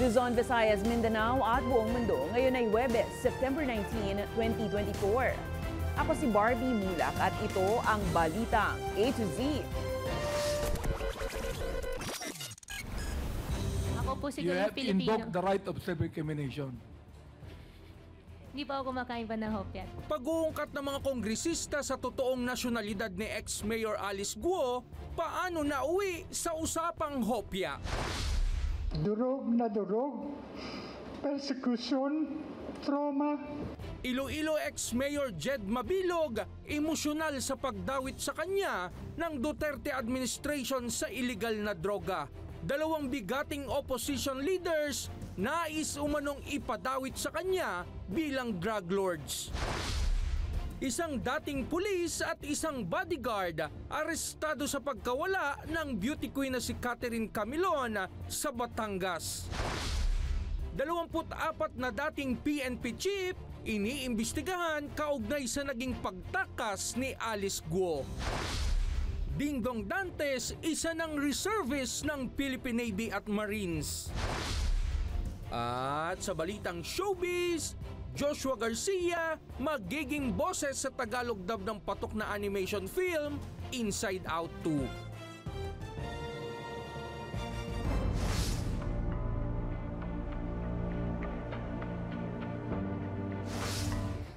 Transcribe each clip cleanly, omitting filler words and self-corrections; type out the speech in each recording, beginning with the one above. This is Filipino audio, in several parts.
Luzon, Visayas, Mindanao at buong mundo. Ngayon ay Huwebes, September 19, 2024. Ako si Barbie Mulak at ito ang Balitang A to Z. Ako po You siguro have Pilipino. invoked the right of self-incrimination. Hindi pa ako kumakain pa ng hopya. Pag-uungkat ng mga kongresista sa totoong nasyonalidad ni ex-Mayor Alice Guo, paano nauwi sa usapang hopya? Durog na durog, persecution, trauma. Iloilo ex-Mayor Jed Mabilog, emosyonal sa pagdawit sa kanya ng Duterte administration sa illegal na droga. Dalawang bigating opposition leaders nais umanong ipadawit sa kanya bilang drug lords. Isang dating pulis at isang bodyguard arestado sa pagkawala ng beauty queen na si Catherine Camilon sa Batangas. 24 na dating PNP chief iniimbestigahan kaugnay sa naging pagtakas ni Alice Guo. Dingdong Dantes, isa ng reservist ng Philippine Navy at Marines. At sa balitang showbiz, Joshua Garcia magiging boses sa Tagalog dub ng patok na animation film Inside Out 2.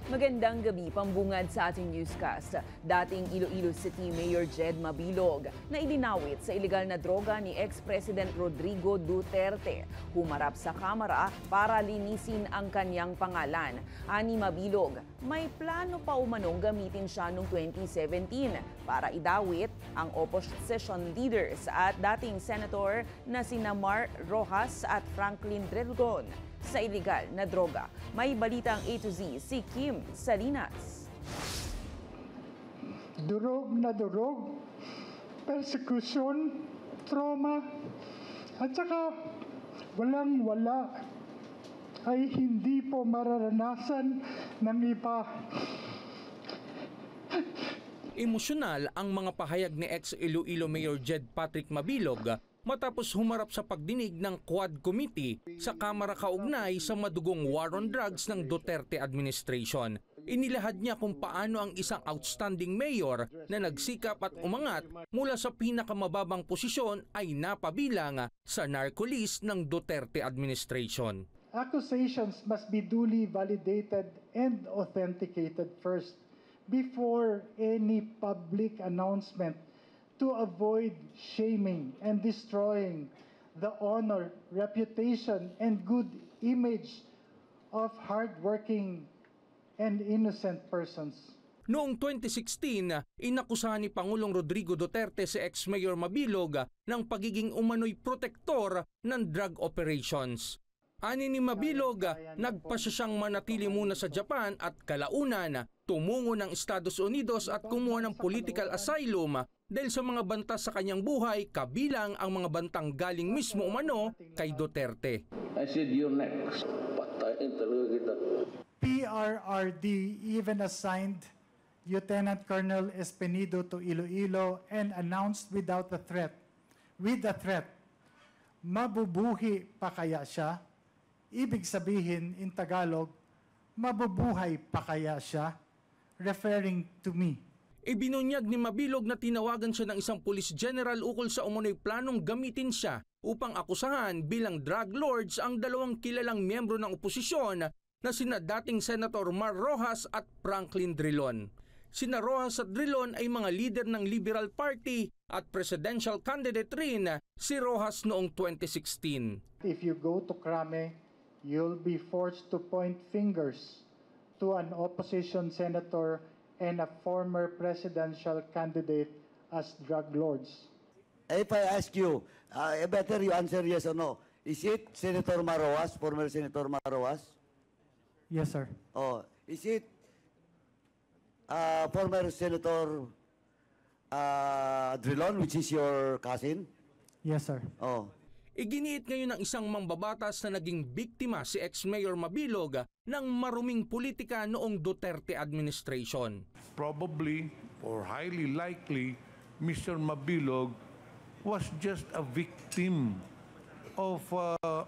Magandang gabi, pambungad sa ating newscast. Dating Iloilo City Mayor Jed Mabilog na idinawit sa ilegal na droga ni ex-President Rodrigo Duterte. Humarap sa kamera para linisin ang kanyang pangalan. Ani Mabilog, may plano pa umanong gamitin siya noong 2017 para idawit ang opposition leaders at dating senator na sina Mar Rojas at Franklin Drilon sa illegal na droga. May balitang A to Z si Kim Salinas. Durog na durog, persecution, trauma, at saka walang-wala ay hindi po mararanasan ng iba. Emosyonal ang mga pahayag ni ex-Iloilo Mayor Jed Patrick Mabilog matapos humarap sa pagdinig ng Quad Committee sa Kamara kaugnay sa madugong war on drugs ng Duterte administration. Inilahad niya kung paano ang isang outstanding mayor na nagsikap at umangat mula sa pinakamababang posisyon ay napabilang sa narco-list ng Duterte administration. Accusations must be duly validated and authenticated first before any public announcement to avoid shaming and destroying the honor, reputation, and good image of hardworking and innocent persons. Noong 2016, inakusahan ni Pangulong Rodrigo Duterte si ex-Mayor Mabilog ng pagiging umano'y protektor ng drug operations. Ani ni Mabilog, nagpasya siyang manatili muna sa Japan at kalaunan tumungo ng Estados Unidos at kumuha ng political asylum dahil sa mga banta sa kanyang buhay, kabilang ang mga bantang galing mismo umano kay Duterte. I said, you're next. Patayin talaga kita. PRRD even assigned Lieutenant Colonel Espinido to Iloilo and announced with the threat, mabubuhi pa kaya siya? Ibig sabihin in Tagalog, mabubuhay pa kaya siya? Referring to me. Ibinunyag ni Mabilog na tinawagan siya ng isang police general ukol sa umano'y planong gamitin siya upang akusahan bilang drug lords ang dalawang kilalang miyembro ng oposisyon na sina dating Senator Mar Rojas at Franklin Drilon. Sina Rojas at Drilon ay mga leader ng Liberal Party at presidential candidate rin si Rojas noong 2016. If you go to Krame, you'll be forced to point fingers to an opposition senator and a former presidential candidate as drug lords. If I ask you, better you answer yes or no. Is it Senator Maroas, former Senator Maroas? Yes, sir. Oh, is it former Senator Drilon, which is your cousin? Yes, sir. Oh. Iginiit ngayon ng isang mangbabatas na naging biktima si ex-Mayor Mabilog ng maruming politika noong Duterte administration. Probably or highly likely, Mr. Mabilog was just a victim of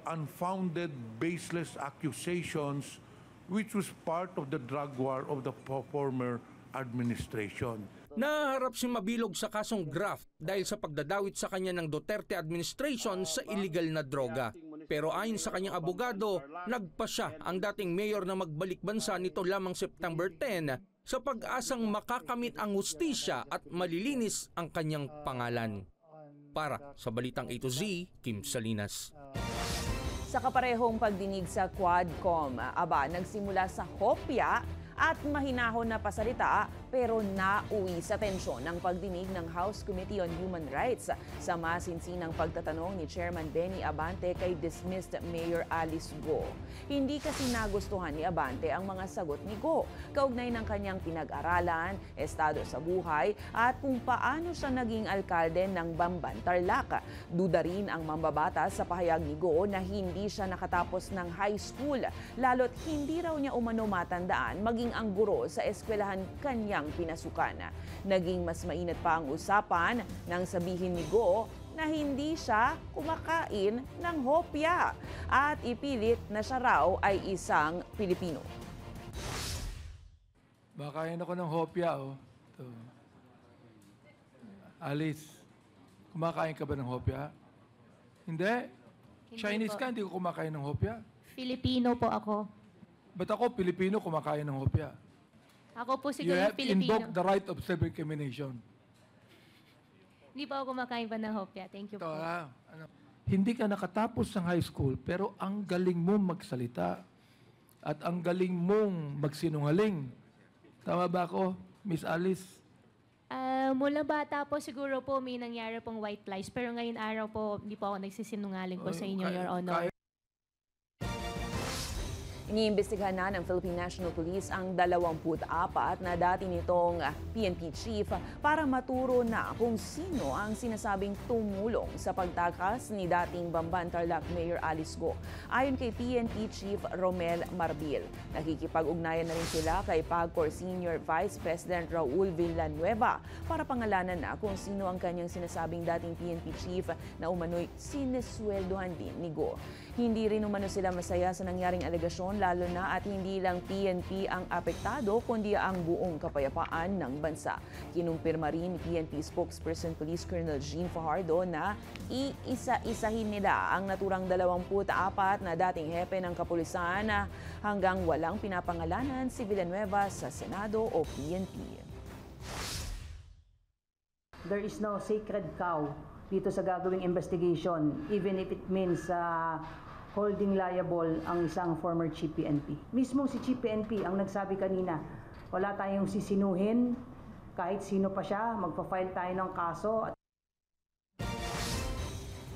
unfounded, baseless accusations which was part of the drug war of the former administration. Nahaharap si Mabilog sa kasong graft dahil sa pagdadawit sa kanya ng Duterte administration sa illegal na droga. Pero ayon sa kanyang abogado, nagpasya ang dating mayor na magbalik bansa nito lamang September 10 sa pag-asang makakamit ang hustisya at malilinis ang kanyang pangalan. Para sa Balitang A to Z, Kim Salinas. Sa kaparehong pagdinig sa Quadcom, nagsimula sa hopya at mahinahon na pasalita pero nauwi sa tensyon ang pagdinig ng House Committee on Human Rights sa masinsinang pagtatanong ni Chairman Benny Abante kay dismissed Mayor Alice Go. Hindi kasi nagustuhan ni Abante ang mga sagot ni Go, kaugnay ng kanyang pinag-aralan, estado sa buhay at kung paano siya naging alkalde ng Bamban, Tarlac. Duda rin ang mambabatas sa pahayag ni Go na hindi siya nakatapos ng high school, lalo't hindi raw niya umano matandaan maging ang guro sa eskwelahan kanyang pinasukan. Naging mas mainit pa ang usapan nang sabihin ni Go na hindi siya kumakain ng hopya at ipilit na siya raw ay isang Pilipino. Bakain ako ng hopya, oh. Ito. Alice, kumakain ka ba ng hopya? Hindi. Chinese po. ka, hindi ko kumakain ng hopya. Filipino po ako. Ba't ako, Pilipino, kumakain ng hopya? Ako po You siguro have Filipino. invoked the right of self-incrimination. Hindi po ako kumakain pa ng hopya. Thank you Ito, po. Hindi ka nakatapos ng high school, pero ang galing mong magsalita at ang galing mong magsinungaling. Tama ba ako, Miss Alice? Mula bata po siguro po may nangyari pong white lies. Pero ngayon araw po, hindi po ako nagsisinungaling po sa inyo, Your Honor. Iniimbestigahan na ng Philippine National Police ang 24 na dati nitong PNP chief para maturo na kung sino ang sinasabing tumulong sa pagtakas ni dating Bamban Tarlac Mayor Alice Go. Ayon kay PNP Chief Romel Marbil, nakikipag-ugnayan na rin sila kay PAGCOR Senior Vice President Raul Villanueva para pangalanan na kung sino ang kanyang sinasabing dating PNP chief na umano'y sinesweldohan din ni Go. Hindi rin umano sila masaya sa nangyaring alegasyon, lalo na at hindi lang PNP ang apektado kundi ang buong kapayapaan ng bansa. Kinumpirma rin ni PNP spokesperson Police Colonel Jean Fajardo na iisa-isahin nila ang naturang 24 na dating hepe ng kapulisan hanggang walang pinapangalanan si Villanueva sa Senado o PNP. There is no sacred cow dito sa gagawing investigation, even if it means holding liable ang isang former Chief PNP. Mismo si Chief PNP ang nagsabi kanina, wala tayong sisinuhin, kahit sino pa siya, magpa-file tayo ng kaso.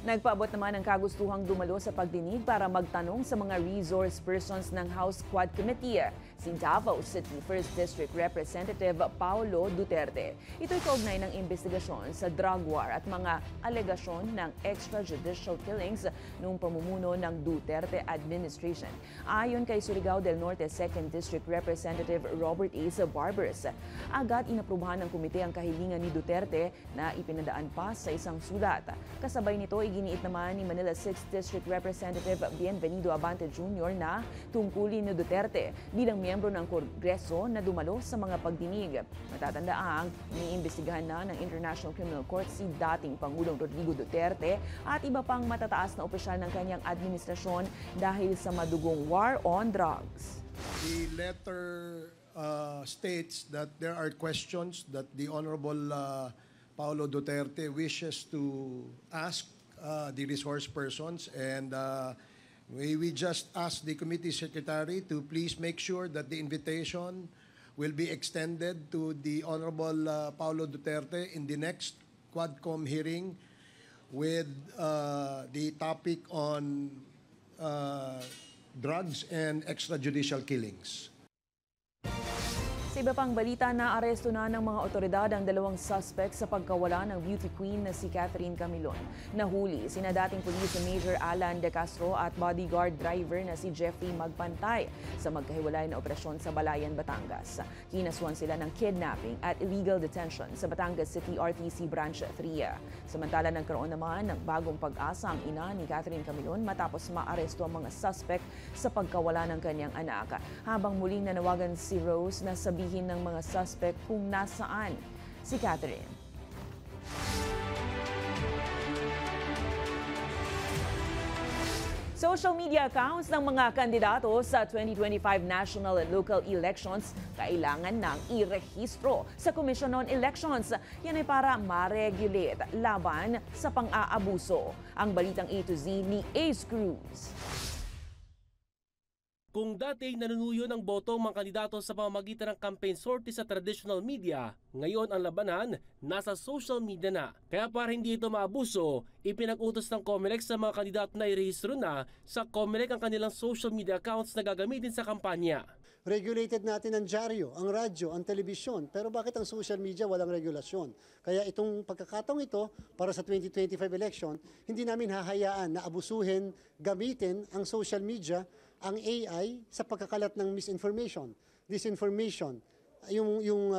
Nagpaabot naman ng kagustuhang dumalo sa pagdinig para magtanong sa mga resource persons ng House Quad Committee, si Davao City 1st District Representative Paulo Duterte. Ito'y kaugnay ng investigasyon sa drug war at mga alegasyon ng extrajudicial killings noong pamumuno ng Duterte administration. Ayon kay Surigao del Norte 2nd District Representative Robert A. Barbers, agad inaprubahan ng komite ang kahilingan ni Duterte na ipinadaan pa sa isang sulat. Kasabay nito, iginiit naman ni Manila 6th District Representative Bienvenido Abante Jr. na tungkulin ni Duterte bilang miyembro ng Kongreso na dumalo sa mga pagdinig. Matatandaang iniimbestigahan na ng International Criminal Court si dating Pangulong Rodrigo Duterte at iba pang matataas na opisyal ng kanyang administrasyon dahil sa madugong war on drugs. The letter states that there are questions that the Honorable Paulo Duterte wishes to ask the resource persons, and we just ask the committee secretary to please make sure that the invitation will be extended to the Honorable Paulo Duterte in the next Quadcom hearing with the topic on drugs and extrajudicial killings. Sa iba pang balita, naaresto na ng mga otoridad ang 2 suspect sa pagkawala ng beauty queen na si Catherine Camilon. Nahuli sina dating Police Major Alan De Castro at bodyguard driver na si Jeffrey Magpantay sa magkahiwalay na operasyon sa Balayan, Batangas. Kinasuhan sila ng kidnapping at illegal detention sa Batangas City RTC Branch 3. Samantala, nagkaroon naman ng bagong pag-asa ang ina ni Catherine Camilon matapos maaresto ang mga suspect sa pagkawala ng kanyang anak. Habang muling nanawagan si Rose na sabihin ng mga suspect kung nasaan si Catherine. Social media accounts ng mga kandidato sa 2025 national and local elections kailangan ng irehistro sa Commission on Elections. Yan ay para ma-regulate laban sa pang-aabuso. Ang balitang A to Z ni Ace Cruz. Kung dati nanunuyo ng boto ang mga kandidato sa pamamagitan ng campaign sortie sa traditional media, ngayon ang labanan nasa social media na. Kaya para hindi ito maabuso, ipinag-utos ng COMELEC sa mga kandidato na irehistro na sa COMELEC ang kanilang social media accounts na gagamitin sa kampanya. Regulated natin ang dyaryo, ang radyo, ang telebisyon, pero bakit ang social media walang regulasyon? Kaya itong pagkakataong ito para sa 2025 election, hindi namin hahayaan na abusuhin, gamitin ang social media, ang AI sa pagkakalat ng misinformation, disinformation, yung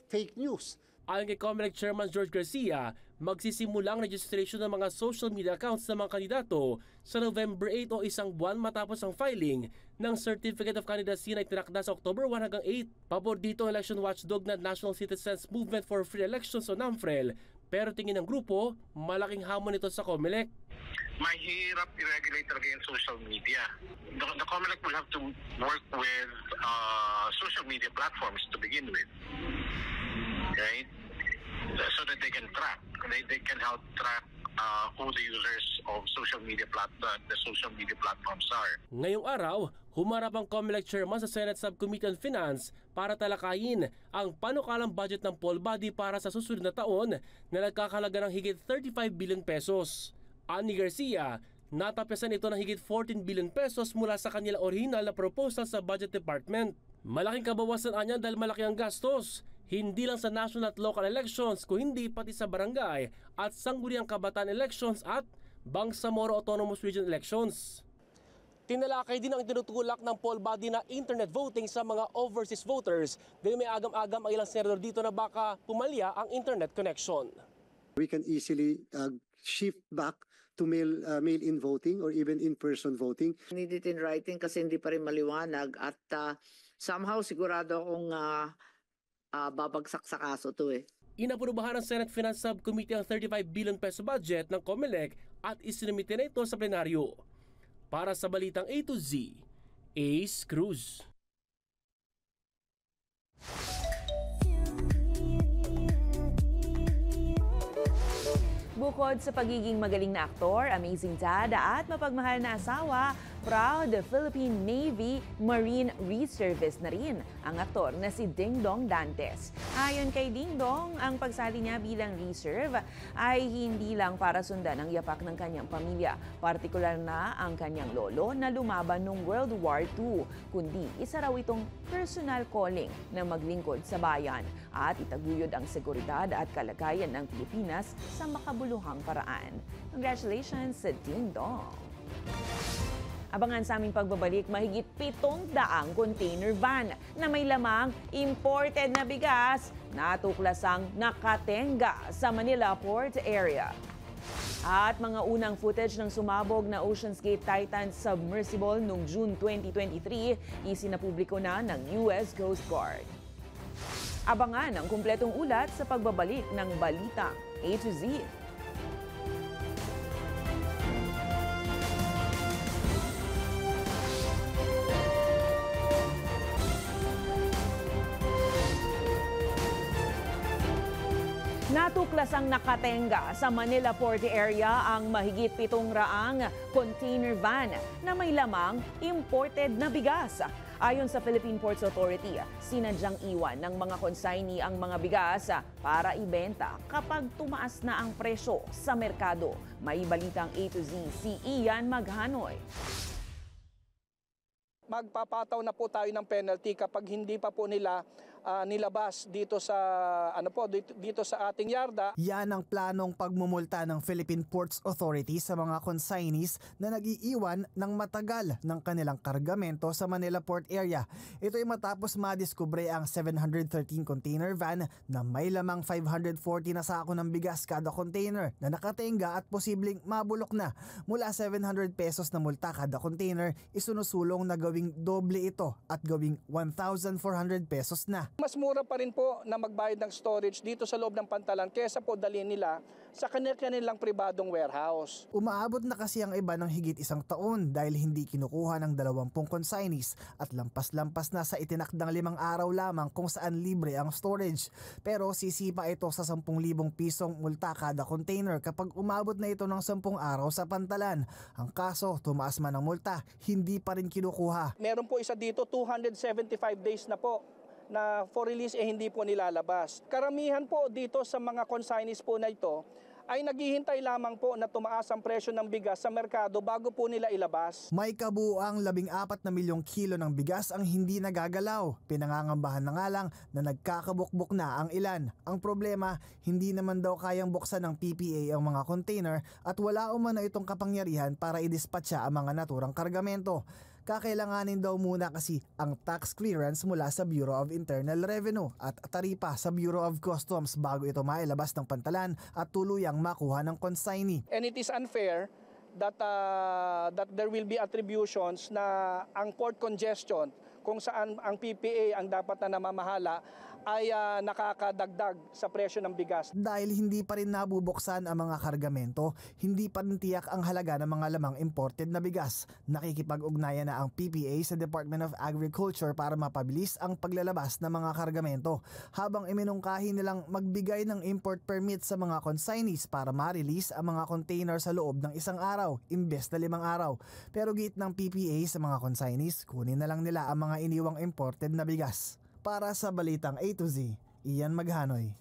fake news. Ayon kay COMELEC Chairman George Garcia, magsisimula ang registration ng mga social media accounts ng mga kandidato sa November 8 o isang buwan matapos ang filing ng Certificate of Candidacy na itinakda sa October 1 hanggang 8. Pabor dito ang election watchdog na National Citizens Movement for Free Elections o NAMFREL, pero tingin ng grupo, malaking hamon ito sa COMELEC. Mahirap i-regulate talaga yung social media. The COMELEC will have to work with social media platforms to begin with, right? So that they can track, they can help track who the users of social media platforms are. Ngayong araw, humarap ang COMELEC Chairman sa Senate Subcommittee on Finance para talakayin ang panukalang budget ng poll body para sa susunod na taon na nagkakalaga ng higit 35 billion pesos. Ani Garcia, natapesan ito ng higit 14 billion pesos mula sa kanilang orihinal na proposal sa Budget Department. Malaking kabawasan anya dahil malaki ang gastos, hindi lang sa national at local elections kundi pati sa barangay at sangguniang kabataan elections at Bangsamoro Autonomous Region elections. Tinalakay din ang tinutulak ng poll body na internet voting sa mga overseas voters dahil may agam-agam ang ilang senador dito na baka pumalya ang internet connection. We can easily shift back to mail-in voting or even in-person voting. Need it in writing kasi hindi pa rin maliwanag at somehow sigurado akong babagsak sa kaso to eh. Inaprobahan ng Senate Finance Subcommittee ang 35 billion peso budget ng COMELEC at isinumite na ito sa plenaryo. Para sa balitang A to Z, Ace Cruz. Bukod sa pagiging magaling na aktor, amazing dad at mapagmahal na asawa, proud Philippine Navy Marine Reservist na rin ang aktor na si Ding Dong Dantes. Ayon kay Ding Dong, ang pagsali niya bilang reserve ay hindi lang para sundan ang yapak ng kanyang pamilya, partikular na ang kanyang lolo na lumaban noong World War II, kundi isa raw itong personal calling na maglingkod sa bayan at itaguyod ang seguridad at kalagayan ng Pilipinas sa makabuluhang paraan. Congratulations sa Ding Dong! Abangan sa aming pagbabalik, mahigit 700 container van na may lamang imported na bigas na tuklasang nakatenga sa Manila Port Area. At mga unang footage ng sumabog na Ocean's Gate Titan submersible noong June 2023, isinapubliko na ng US Coast Guard. Abangan ang kumpletong ulat sa pagbabalik ng Balita A to Z. Natuklasang nakatenga sa Manila Port Area ang mahigit 700 container van na may lamang imported na bigas. Ayon sa Philippine Ports Authority, sinadyang iwan ng mga consignee ang mga bigas para ibenta kapag tumaas na ang presyo sa merkado. May balitang A to Z si Ian Maghanoy. Magpapataw na po tayo ng penalty kapag hindi pa po nila nilabas dito sa dito sa ating yarda. Yan ang planong pagmumulta ng Philippine Ports Authority sa mga consignees na nag-iiwan ng matagal ng kanilang kargamento sa Manila Port Area. Ito ay matapos madiskubre ang 713 container van na may lamang 540 na sako ng bigas kada container na nakatenga at posibleng mabulok na. Mula 700 pesos na multa kada container, isinusulong na gawing doble ito at gawing 1,400 pesos na. Mas mura pa rin po na magbayad ng storage dito sa loob ng Pantalan kesa po dalhin nila sa kanilang pribadong warehouse. Umaabot na kasi ang iba ng higit 1 taon dahil hindi kinukuha ng 20 consignees at lampas-lampas na sa itinakdang 5 araw lamang kung saan libre ang storage. Pero sisipa ito sa 10,000 pisong multa kada container kapag umabot na ito ng 10 araw sa Pantalan. Ang kaso, tumaas man ang multa, hindi pa rin kinukuha. Meron po isa dito, 275 days na po na for release hindi po nilalabas. Karamihan po dito sa mga consignees po na ito ay naghihintay lamang po na tumaas ang presyo ng bigas sa merkado bago po nila ilabas. May kabuuang 14 na milyong kilo ng bigas ang hindi nagagalaw. Pinangangambahan na nga lang na nagkakabukbok na ang ilan. Ang problema, hindi naman daw kayang buksan ng PPA ang mga container at wala umano itong kapangyarihan para idispatcha ang mga naturang kargamento. Kakailanganin daw muna kasi ang tax clearance mula sa Bureau of Internal Revenue at taripa sa Bureau of Customs bago ito mailabas ng Pantalan at tuluyang makuha ng consignee. And it is unfair that there will be attributions na ang port congestion kung saan ang PPA ang dapat na namamahala ay nakakadagdag sa presyo ng bigas. Dahil hindi pa rin nabubuksan ang mga kargamento, hindi pa rin tiyak ang halaga ng mga lamang imported na bigas. Nakikipag-ugnayan na ang PPA sa Department of Agriculture para mapabilis ang paglalabas ng mga kargamento, habang iminungkahi nilang magbigay ng import permit sa mga consignees para ma-release ang mga container sa loob ng 1 araw, imbes na 5 araw. Pero git ng PPA sa mga consignees, kunin na lang nila ang mga iniwang imported na bigas. Para sa Balitang A to Z, Ian Maghanoy.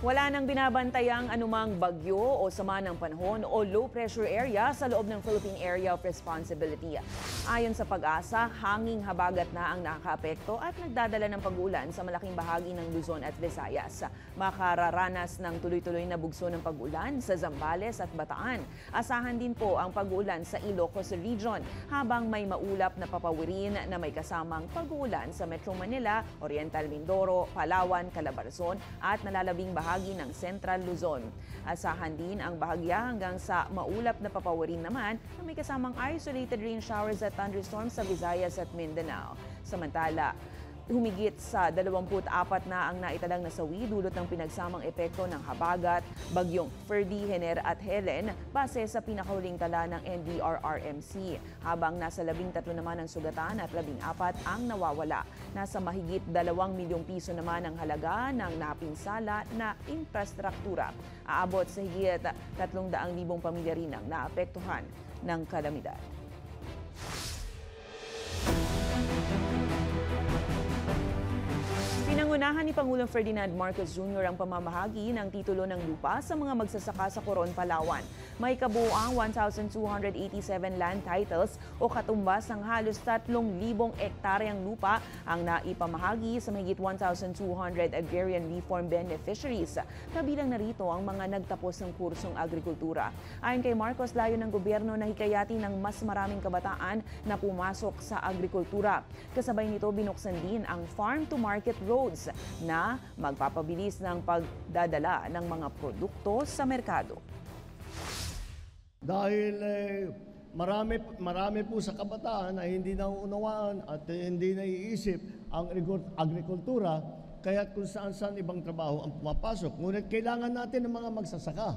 Wala nang binabantayang anumang bagyo o sama ng panahon o low pressure area sa loob ng Philippine Area of Responsibility. Ayon sa Pag-asa, hanging habagat na ang nakakaapekto at nagdadala ng pag-ulan sa malaking bahagi ng Luzon at Visayas. Makararanas ng tuloy-tuloy na bugso ng pag-ulan sa Zambales at Bataan. Asahan din po ang pag-ulan sa Ilocos Region, habang may maulap na papawirin na may kasamang pag-ulan sa Metro Manila, Oriental Mindoro, Palawan, Calabarzon at nalalabing bahagi ng Central Luzon. Asahan din ang bahagya hanggang sa maulap na papawirin naman na may kasamang isolated rain showers at thunderstorms sa Visayas at Mindanao. Samantala, humigit sa 24 na ang naitalang nasawi dulot ng pinagsamang epekto ng habagat, bagyong Ferdy, Hener at Helen base sa pinakahuling tala ng NDRRMC. Habang nasa 13 naman ang sugatan at 14 ang nawawala. Nasa mahigit 2 milyong piso naman ang halaga ng napinsala na infrastruktura. Aabot sa higit 300,000 pamilya rin ang naapektuhan ng kalamidad. Pinangunahan ni Pangulong Ferdinand Marcos Jr. ang pamamahagi ng titulo ng lupa sa mga magsasaka sa Coron, Palawan. May kabuuang 1,287 land titles o katumbas ng halos 3,000 ektaryang lupa ang naipamahagi sa mahigit 1,200 agrarian reform beneficiaries. Kabilang narito ang mga nagtapos ng kursong agrikultura. Ayon kay Marcos, layo ng gobyerno na hikayati ng mas maraming kabataan na pumasok sa agrikultura. Kasabay nito, binuksan din ang farm-to-market roads na magpapabilis ng pagdadala ng mga produkto sa merkado. Dahil marami po sa kabataan ay hindi nauunawaan at hindi naiisip ang agrikultura, kaya't kung saan-saan ibang trabaho ang pumapasok. Ngunit kailangan natin ng mga magsasaka.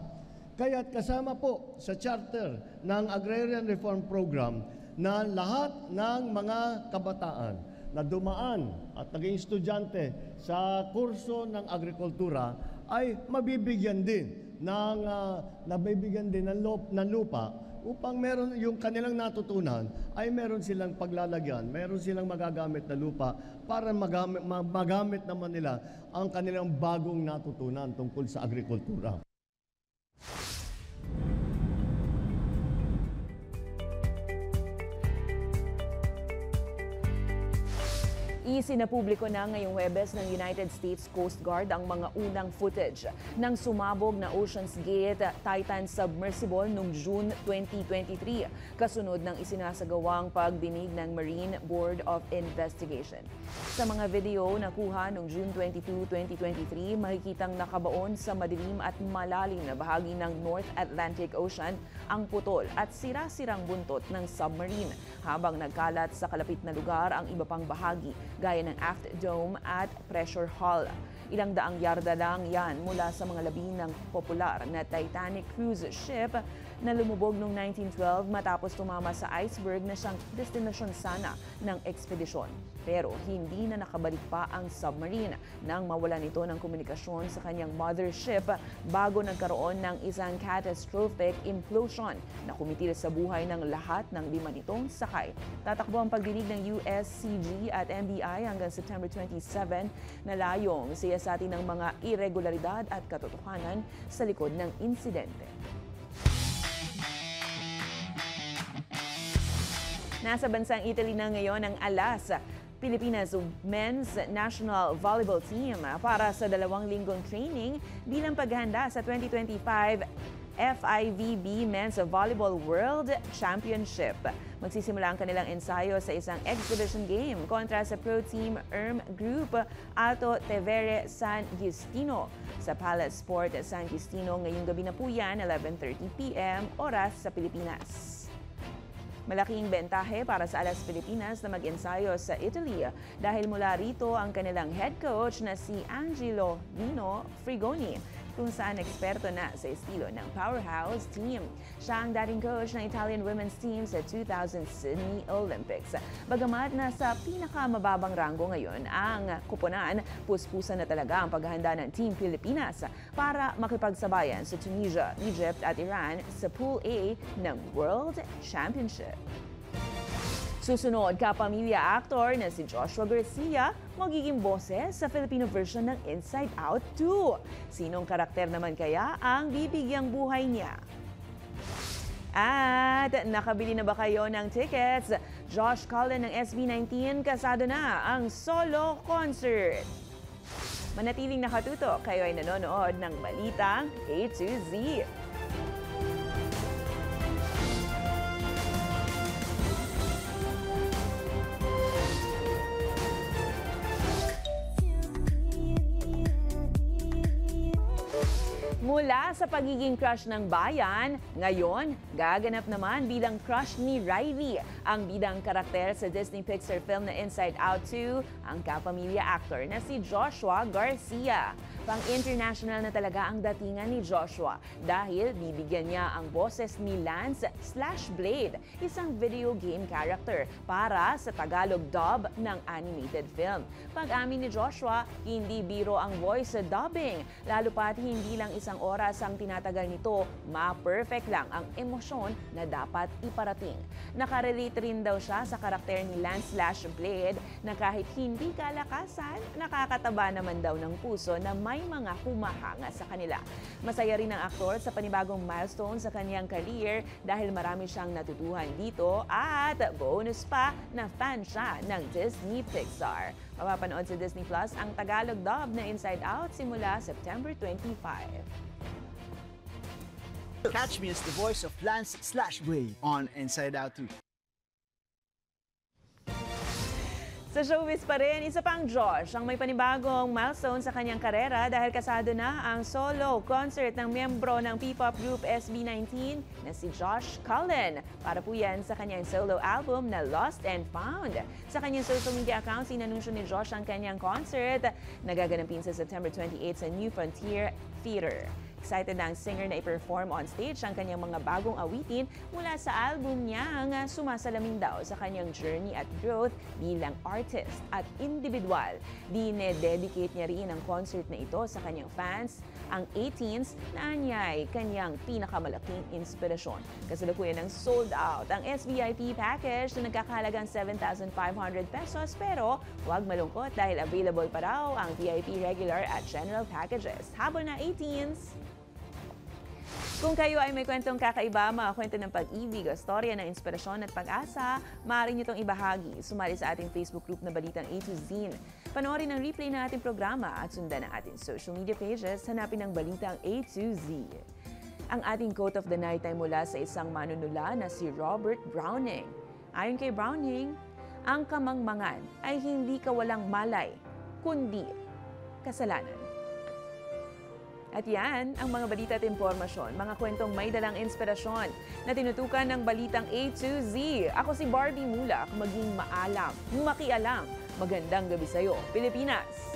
Kaya't kasama po sa charter ng Agrarian Reform Program na lahat ng mga kabataan na dumaan at naging estudyante sa kurso ng agrikultura ay mabibigyan din ng lupa upang meron yung kanilang natutunan ay meron silang paglalagyan, meron silang magagamit na lupa para magamit naman nila ang kanilang bagong natutunan tungkol sa agrikultura. Isinapubliko na ngayong Huwebes ng United States Coast Guard ang mga unang footage ng sumabog na Ocean's Gate Titan submersible noong June 2023, kasunod ng isinasagawang pagdinig ng Marine Board of Investigation. Sa mga video na kuha noong June 22, 2023, makikitang nakabaon sa madilim at malalim na bahagi ng North Atlantic Ocean ang putol at sira-sirang buntot ng submarine, habang nagkalat sa kalapit na lugar ang iba pang bahagi gaya ng aft dome at pressure hull. Ilang daang yarda lang yan mula sa mga labi ng popular na Titanic cruise ship na lumubog noong 1912 matapos tumama sa iceberg na siyang destinasyon sana ng ekspedisyon. Pero hindi na nakabalik pa ang submarine nang mawala nito ng komunikasyon sa kanyang mothership bago nagkaroon ng isang catastrophic implosion na kumitil sa buhay ng lahat ng 5 nitong sakay. Tatakbo ang pagdinig ng USCG at NBI hanggang September 27 na layong siyasatin ng mga irregularidad at katotohanan sa likod ng insidente. Nasa bansang Italy na ngayon ang ALAS, Pilipinas Men's National Volleyball Team para sa 2 linggong training bilang paghahanda sa 2025 FIVB Men's Volleyball World Championship. Magsisimula ang kanilang ensayo sa isang exhibition game kontra sa Pro Team Group Alto Tevere San Giustino sa Palace Sport San Giustino ngayong gabi na po yan, 11:30 p.m. oras sa Pilipinas. Malaking bentahe para sa ALAS Pilipinas na mag-ensayo sa Italy dahil mula rito ang kanilang head coach na si Angelo Nino Frigoni, kung saan eksperto na sa estilo ng powerhouse team. Siya ang dating coach ng Italian women's team sa 2000 Sydney Olympics. Bagamat nasa pinakamababang ranggo ngayon ang kuponan, puspusan na talaga ang paghahanda ng Team Pilipinas para makipagsabayan sa Tunisia, Egypt at Iran sa Pool A ng World Championship. Susunod, kapamilya actor na si Joshua Garcia magiging boses sa Filipino version ng Inside Out 2. Sinong karakter naman kaya ang bibigyang buhay niya? At nakabili na ba kayo ng tickets? Josh Cullen ng SB19 kasado na ang solo concert. Manatiling nakatutok, kayo ay nanonood ng Balitang A to Z. Mula sa pagiging crush ng bayan, ngayon, gaganap naman bilang crush ni Riley, ang bidang karakter sa Disney Pixar film na Inside Out 2, ang kapamilya actor na si Joshua Garcia. Pang-international na talaga ang datingan ni Joshua dahil bibigyan niya ang boses ni Lance /Blade, isang video game character para sa Tagalog dub ng animated film. Pag-amin ni Joshua, hindi biro ang voice dubbing, lalo pat hindi lang isang oras ang tinatagal nito, ma-perfect lang ang emosyon na dapat iparating. Nakarelate rin daw siya sa karakter ni Lance /Blade na kahit hindi kalakasan, nakakataba naman daw ng puso na may mga humahanga sa kanila. Masaya rin ang aktor sa panibagong milestone sa kanyang career dahil marami siyang natutuhan dito at bonus pa na fan siya ng Disney Pixar. Mapapanood sa Disney Plus ang Tagalog dub na Inside Out simula September 25. Catch me as the voice of Lance /Blade on Inside Out 2. Sa showbiz pa rin, isa pang Josh ang may panibagong milestone sa kanyang karera dahil kasado na ang solo concert ng miyembro ng P-pop group SB19 na si Josh Cullen. Para po yan sa kanyang solo album na Lost and Found. Sa kanyang social media accounts, inanunsyo ni Josh ang kanyang concert na gaganapin sa September 28 sa New Frontier Theater. Excited na ang singer na i-perform on stage ang kanyang mga bagong awitin mula sa album niya nga sumasalamin daw sa kanyang journey at growth bilang artist at individual. Dinededicate niya rin ang concert na ito sa kanyang fans, ang 18s na anyay kanyang pinakamalaking inspirasyon. Kasalukuyan ng sold out ang SVIP package na nagkakahalagang 7,500 pesos pero huwag malungkot dahil available pa raw ang VIP regular at general packages. Habol na 18s! Kung kayo ay may kwentong kakaiba, mga kwento ng pag-ibig, storya ng inspirasyon at pag-asa, maaari nyo itong ibahagi. Sumali sa ating Facebook group na Balitang A to Z. Panoorin ang replay ng ating programa at sundan ang ating social media pages. Hanapin ang Balitang A to Z. Ang ating quote of the night ay mula sa isang manunula na si Robert Browning. Ayon kay Browning, ang kamangmangan ay hindi kawalang malay, kundi kasalanan. At yan ang mga balita at impormasyon, mga kwentong may dalang inspirasyon na tinutukan ng Balitang A to Z. Ako si Barbie Mulak, maging maalam, makialam. Magandang gabi sa'yo, Pilipinas!